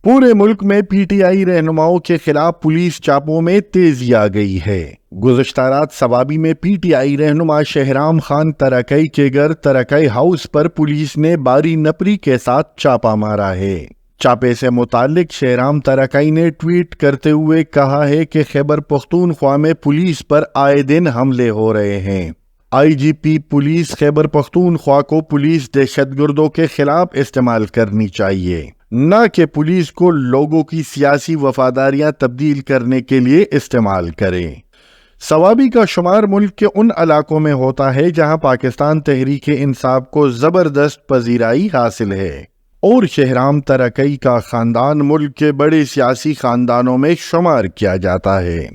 پورے ملک میں P T I رہنماؤں کے خلاف پولیس چاپوں میں تیزی آ گئی ہے۔ گزشتہ رات سوابی میں پی ٹی آئی رہنما شہرام خان ترکئی کے گھر ترکئی ہاؤس پر پولیس نے باری نپری کے ساتھ چھاپا مارا ہے۔ چھاپے سے متعلق شہرام ترکئی نے ٹویٹ کرتے ہوئے کہا ہے کہ خیبر پختونخوا میں پولیس پر آئے دن حملے ہو رہے ہیں۔ آئی جی پی پولیس خیبر پختونخوا کو پولیس دہشت گردوں کے خلاف استعمال کرنی چاہیے، نہ کہ پولیس کو لوگوں کی سیاسی وفاداریاں تبدیل کرنے کے لیے استعمال کرے۔ سوابی کا شمار ملک کے ان علاقوں میں ہوتا ہے جہاں پاکستان تحریک انصاف کو زبردست پذیرائی حاصل ہے، اور شہرام ترکئی کا خاندان ملک کے بڑے سیاسی خاندانوں میں شمار کیا جاتا ہے۔